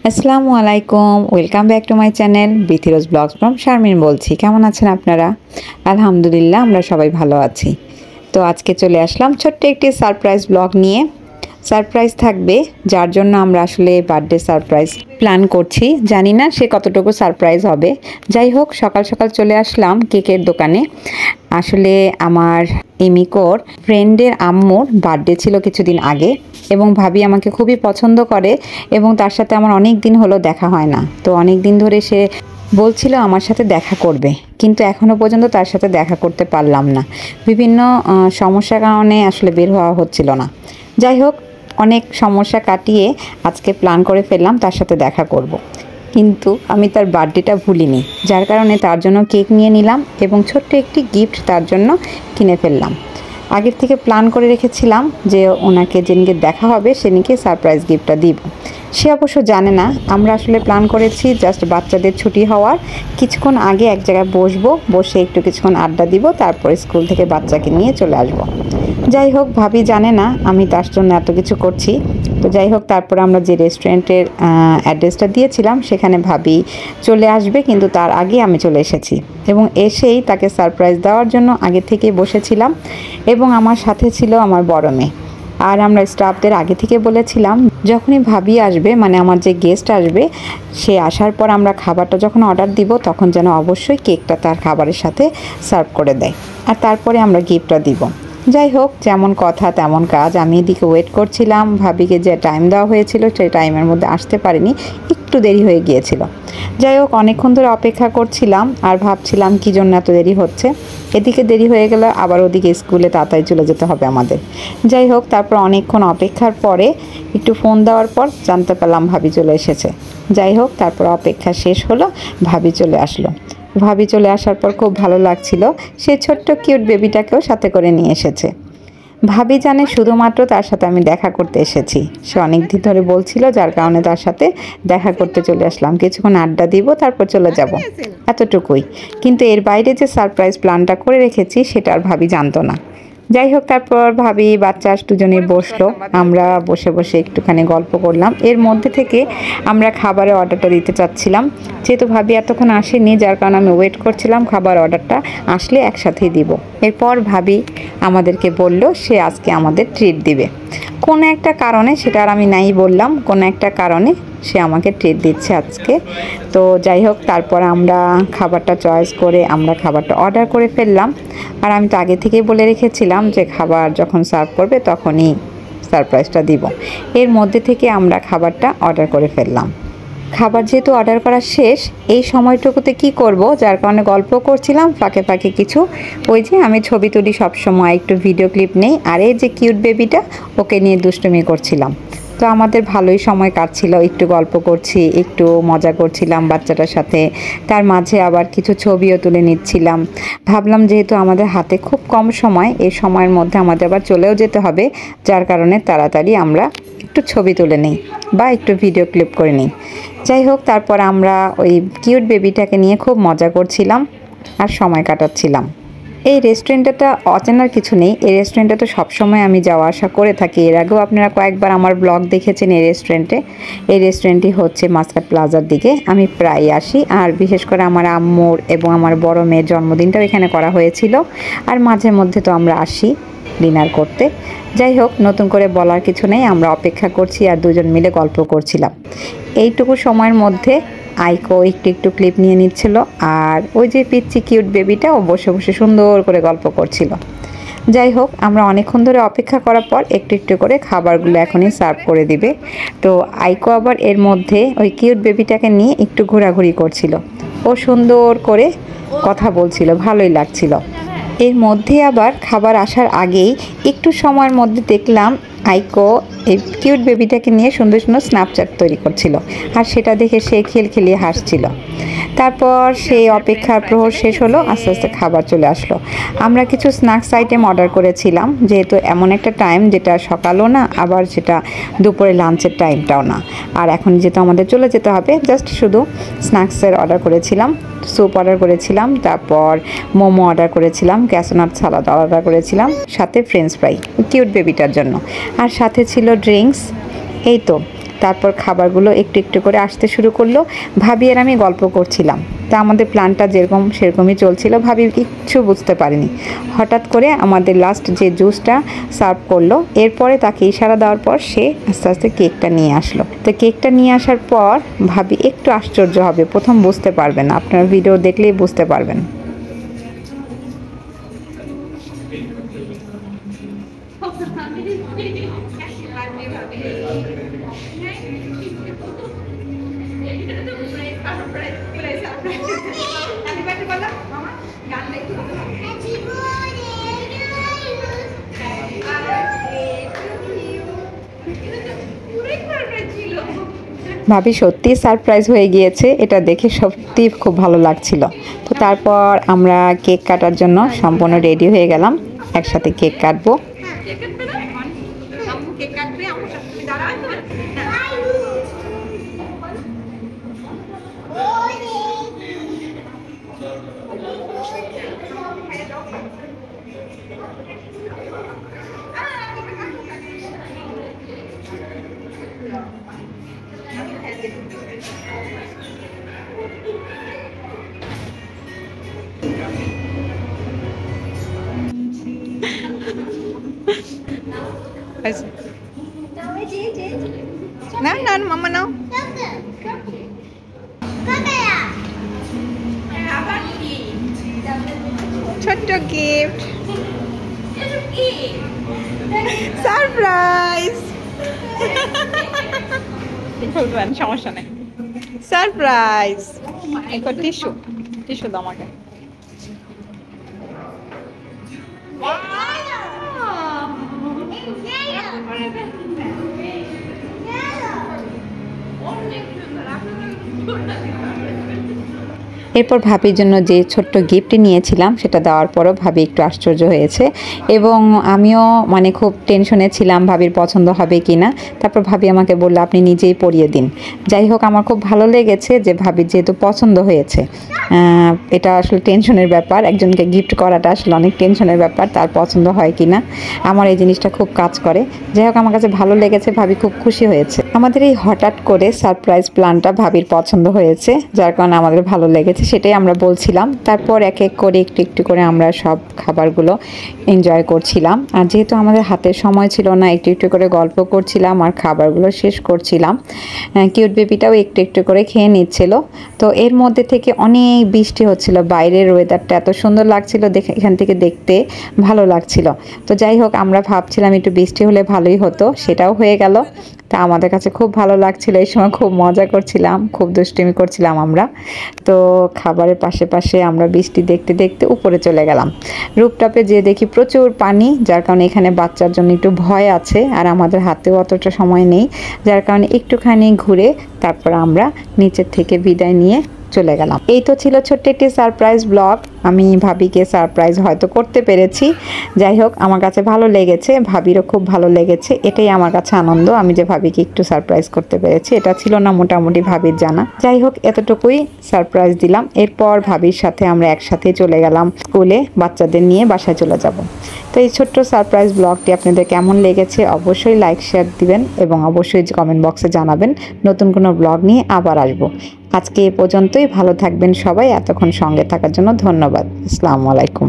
আসসালামু আলাইকুম, welcome back to my channel বিথিরোজ ব্লগস ফ্রম শারমিন বলছি। কেমন আছেন আপনারা? আলহামদুলিল্লাহ, আমরা সবাই ভালো আছি। তো আজকে চলে আসলাম ছোট্ট একটি সারপ্রাইজ ব্লগ নিয়ে। সারপ্রাইজ থাকবে, যার জন্য আমরা আসলে বার্থডে সারপ্রাইজ প্ল্যান করছি। জানি না সে কতটুকু সারপ্রাইজ হবে। যাই হোক, সকাল সকাল চলে আসলাম কেকের দোকানে। আসলে আমার ইমিকোর ফ্রেন্ডের আম্মুর বার্থডে ছিল কিছুদিন আগে, এবং ভাবি আমাকে খুবই পছন্দ করে এবং তার সাথে আমার অনেক দিন হলো দেখা হয় না। তো অনেক দিন ধরে সে বলছিল আমার সাথে দেখা করবে, কিন্তু এখনও পর্যন্ত তার সাথে দেখা করতে পারলাম না। বিভিন্ন সমস্যার কারণে আসলে বের হওয়া হচ্ছিল না। যাই হোক, অনেক সমস্যা কাটিয়ে আজকে প্ল্যান করে ফেললাম তার সাথে দেখা করব। কিন্তু আমি তার বার্থডেটা ভুলিনি, যার কারণে তার জন্য কেক নিয়ে নিলাম এবং ছোট্ট একটি গিফট তার জন্য কিনে ফেললাম। আগের থেকে প্ল্যান করে রেখেছিলাম যে ওনাকে যেদিনকে দেখা হবে সেদিনকে সারপ্রাইজ গিফটটা দিব। সে অবশ্য জানে না। আমরা আসলে প্ল্যান করেছি জাস্ট বাচ্চাদের ছুটি হওয়ার কিছুক্ষণ আগে এক জায়গায় বসে একটু কিছুক্ষণ আড্ডা দিব, তারপর স্কুল থেকে বাচ্চাকে নিয়ে চলে আসব। যাই হোক, ভাবি জানে না আমি তার জন্য এত কিছু করছি। তো যাই হোক, তারপর আমরা যে রেস্টুরেন্টের অ্যাড্রেসটা দিয়েছিলাম সেখানে ভাবি চলে আসবে, কিন্তু তার আগে আমি চলে এসেছি এবং এসেই তাকে সারপ্রাইজ দেওয়ার জন্য আগে থেকেই বসেছিলাম। এবং আমার সাথে ছিল আমার বড় মেয়ে। আর আমরা স্টাফদের আগে থেকে বলেছিলাম যখনই ভাবি আসবে, মানে আমার যে গেস্ট আসবে, সে আসার পর আমরা খাবারটা যখন অর্ডার দিব তখন যেন অবশ্যই কেকটা তার খাবারের সাথে সার্ভ করে দেয়, আর তারপরে আমরা গিফটটা দিব। যাই হোক, যেমন কথা তেমন কাজ। আমি এদিকে ওয়েট করছিলাম। ভাবিকে যে টাইম দেওয়া হয়েছিল সেই টাইমের মধ্যে আসতে পারিনি, একটু দেরি হয়ে গিয়েছিল। যাই হোক, অনেকক্ষণ ধরে অপেক্ষা করছিলাম আর ভাবছিলাম কী জন্য এত দেরি হচ্ছে। এদিকে দেরি হয়ে গেলে আবার ওদিকে স্কুলে তাড়াতাড়ি চলে যেতে হবে আমাদের। যাই হোক, তারপর অনেকক্ষণ অপেক্ষার পরে একটু ফোন দেওয়ার পর জানতে পারলাম ভাবি চলে এসেছে। যাই হোক, তারপর অপেক্ষা শেষ হলো, ভাবি চলে আসলো। ভাবি চলে আসার পর খুব ভালো লাগছিল। সে ছোট্ট কিউট বেবিটাকেও সাথে করে নিয়ে এসেছে। ভাবি জানে শুধুমাত্র তার সাথে আমি দেখা করতে এসেছি। সে অনেক দিন ধরে বলছিল, যার কারণে তার সাথে দেখা করতে চলে আসলাম। কিছুক্ষণ আড্ডা দিব, তারপর চলে যাব, এতটুকুই। কিন্তু এর বাইরে যে সারপ্রাইজ প্ল্যানটা করে রেখেছি সেটা আর ভাবি জানতো না। যাই হোক, তারপর ভাবি বাচ্চা দুজনে বসলো। আমরা বসে বসে একটুখানি গল্প করলাম। এর মধ্যে থেকে আমরা খাবারের অর্ডারটা দিতে চাচ্ছিলাম, যেহেতু ভাবি এতক্ষণ আসেনি, যার কারণে আমি ওয়েট করছিলাম খাবার অর্ডারটা আসলে একসাথেই দিব। এরপর ভাবি আমাদেরকে বলল সে আজকে আমাদের ট্রিট দিবে কোনো একটা কারণে, সেটা আর আমি নাই বললাম। কোনো একটা কারণে সে আমাকে ট্রিট দিচ্ছে আজকে। তো যাই হোক, তারপর আমরা খাবারটা চয়েস করে আমরা খাবারটা অর্ডার করে ফেললাম। আর আমি তো আগে থেকেই বলে রেখেছিলাম যে খাবার যখন সার্ভ করবে তখনই সারপ্রাইজটা দিব। এর মধ্যে থেকে আমরা খাবারটা অর্ডার করে ফেললাম। খাবার যেহেতু অর্ডার করা শেষ, এই সময়টুকুতে কি করব, যার কারণে গল্প করছিলাম ফাঁকে ফাঁকে কিছু। ওই যে আমি ছবি তুলি সবসময়, একটু ভিডিও ক্লিপ নেই, আর এই যে কিউট বেবিটা ওকে নিয়ে দুষ্টুমি করছিলাম। তো আমাদের ভালোই সময় কাটছিল, একটু গল্প করছি, একটু মজা করছিলাম বাচ্চাটার সাথে। তার মাঝে আবার কিছু ছবিও তুলে নিচ্ছিলাম। ভাবলাম যেহেতু আমাদের হাতে খুব কম সময়, এই সময়ের মধ্যে আমাদের আবার চলেও যেতে হবে, যার কারণে তাড়াতাড়ি আমরা একটু ছবি তুলে নিই বা একটু ভিডিও ক্লিপ করে নিই। যাই হোক, তারপর আমরা ওই কিউট বেবিটাকে নিয়ে খুব মজা করছিলাম আর সময় কাটাচ্ছিলাম। এই রেস্টুরেন্টটা অচেনার কিছু নেই। এই রেস্টুরেন্টে তো সবসময় আমি যাওয়া আসা করে থাকি। এর আগেও আপনারা কয়েকবার আমার ব্লগ দেখেছেন এই রেস্টুরেন্টে। এই রেস্টুরেন্টটি হচ্ছে মাস্কাট প্লাজার দিকে। আমি প্রায় আসি, আর বিশেষ করে আমার আম্মুর এবং আমার বড় মেয়ের জন্মদিনটাও এখানে করা হয়েছিল। আর মাঝে মধ্যে তো আমরা আসি ডিনার করতে। যাই হোক, নতুন করে বলার কিছু নেই, আমরা অপেক্ষা করছি আর দুজন মিলে গল্প করছিলাম। এইটুকু সময়ের মধ্যে আইকো একটু একটু ক্লিপ নিয়ে নিচ্ছিল, আর ওই যে পিচ্চি কিউট বেবিটা ও বসে বসে সুন্দর করে গল্প করছিল। যাই হোক, আমরা অনেকক্ষণ ধরে অপেক্ষা করার পর একটু একটু করে খাবারগুলো এখনই সার্ভ করে দিবে। তো আইকো আবার এর মধ্যে ওই কিউট বেবিটাকে নিয়ে একটু ঘোরাঘুরি করছিল। ও সুন্দর করে কথা বলছিল, ভালোই লাগছিল। এর মধ্যে আবার খাবার আসার আগেই একটু সময়ের মধ্যে দেখলাম আইকো এই কিউট বেবিটাকে নিয়ে সুন্দর সুন্দর স্ন্যাপচ্যাট তৈরি করছিল, আর সেটা দেখে সে খেলিয়ে হাসছিল। তারপর সেই অপেক্ষার প্রহর শেষ হলো, আস্তে আস্তে খাবার চলে আসলো। আমরা কিছু স্ন্যাক্স আইটেম অর্ডার করেছিলাম, যেহেতু এমন একটা টাইম যেটা সকালও না, আবার সেটা দুপুরে লাঞ্চের টাইমটাও না। আর এখন যেহেতু আমাদের চলে যেতে হবে, জাস্ট শুধু স্ন্যাক্সের অর্ডার করেছিলাম। স্যুপ অর্ডার করেছিলাম, তারপর মোমো অর্ডার করেছিলাম, ক্যাসোনাট সালাদ অর্ডার করেছিলাম, সাথে ফ্রেঞ্চ ফ্রাই কিউট বেবিটার জন্য, আর সাথে ছিল ড্রিঙ্কস। এই তো তারপর খাবারগুলো একটু একটু করে আসতে শুরু করলো। ভাবি আর আমি গল্প করছিলাম। তা আমাদের প্ল্যানটা যেরকম সেরকমই চলছিল। ভাবি কিচ্ছু বুঝতে পারেনি। হঠাৎ করে আমাদের লাস্ট যে জুসটা সার্ভ করলো, এরপরে তাকে ইশারা দেওয়ার পর সে আস্তে আস্তে কেকটা নিয়ে আসলো। তো কেকটা নিয়ে আসার পর ভাবি একটু আশ্চর্য হবে, প্রথম বুঝতে পারবেন, আপনারা ভিডিও দেখলেই বুঝতে পারবেন। ভাবি সত্যিই সারপ্রাইজ হয়ে গিয়েছে, এটা দেখে সত্যিই খুব ভালো লাগছিল। তো তারপর আমরা কেক কাটার জন্য সম্পূর্ণ রেডি হয়ে গেলাম, একসাথে কেক কাটবো। নাও নাও মামা নাও। ছোট্ট গিফট, সারপ্রাইজ। সমস্যা নেই, সারপ্রাইজ। একটা টিস্যু, টিস্যু দাও আমাকে। এরপর ভাবির জন্য যে ছোট্ট গিফট নিয়েছিলাম সেটা দেওয়ার পরও ভাবি একটু আশ্চর্য হয়েছে এবং আমিও মানে খুব টেনশনে ছিলাম ভাবির পছন্দ হবে কি না। তারপর ভাবি আমাকে বললো আপনি নিজেই পরিয়ে দিন। যাই হোক, আমার খুব ভালো লেগেছে যে ভাবির যেহেতু পছন্দ হয়েছে। এটা আসলে টেনশনের ব্যাপার, একজনকে গিফট করাটা আসলে অনেক টেনশনের ব্যাপার, তার পছন্দ হয় কি না। আমার এই জিনিসটা খুব কাজ করে। যাই হোক, আমার কাছে ভালো লেগেছে, ভাবি খুব খুশি হয়েছে। আমাদের এই হঠাৎ করে সারপ্রাইজ প্ল্যানটা ভাবির পছন্দ হয়েছে, যার কারণে আমাদের ভালো লেগেছে, সেটাই আমরা বলছিলাম। তারপর এক এক করে একটু একটু করে আমরা সব খাবারগুলো এনজয় করছিলাম। আর যেহেতু আমাদের হাতে সময় ছিল না, একটু একটু করে গল্প করছিলাম আর খাবারগুলো শেষ করছিলাম। কিউট বেবিটাও একটু একটু করে খেয়ে নিচ্ছিল। তো এর মধ্যে থেকে অনেক বৃষ্টি হচ্ছিল, বাইরের ওয়েদারটা এত সুন্দর লাগছিল, এখান থেকে দেখতে ভালো লাগছিল। তো যাই হোক, আমরা ভাবছিলাম একটু বৃষ্টি হলে ভালোই হতো, সেটাও হয়ে গেল। তা আমাদের কাছে খুব ভালো লাগছিল, এই সময় খুব মজা করছিলাম, খুব দুষ্টুমি করছিলাম আমরা। তো খাবারের পাশে পাশে আমরা বৃষ্টি দেখতে দেখতে উপরে চলে গেলাম। রুপটপে যেয়ে দেখি প্রচুর পানি, যার কারণে এখানে বাচ্চার জন্য একটু ভয় আছে, আর আমাদের হাতেও অতটা সময় নেই, যার কারণে একটুখানি ঘুরে তারপর আমরা নিচের থেকে বিদায় নিয়ে চলে গেলাম। এই তো ছিল ছোট্ট একটি সারপ্রাইজ ব্লগ। আমি ভাবিকে সারপ্রাইজ হয়তো করতে পেরেছি। যাই হোক, আমার কাছে ভালো লেগেছে, ভাবিরও খুব ভালো লেগেছে, এটাই আমার কাছে আনন্দ, আমি যে ভাবিকে একটু সারপ্রাইজ করতে পেরেছি। এটা ছিল না মোটামুটি ভাবির জানা। যাই হোক, এতটুকুই সারপ্রাইজ দিলাম। এরপর ভাবির সাথে আমরা একসাথে চলে গেলাম স্কুলে, বাচ্চাদের নিয়ে বাসায় চলে যাব। তো এই ছোট্ট সারপ্রাইজ ব্লগটি আপনাদের কেমন লেগেছে অবশ্যই লাইক শেয়ার দিবেন এবং অবশ্যই কমেন্ট বক্সে জানাবেন। নতুন কোনো ব্লগ নিয়ে আবার আসবো। আজকে এ পর্যন্তই, ভালো থাকবেন সবাই। এতক্ষণ সঙ্গে থাকার জন্য ধন্যবাদ। আসসালামু আলাইকুম।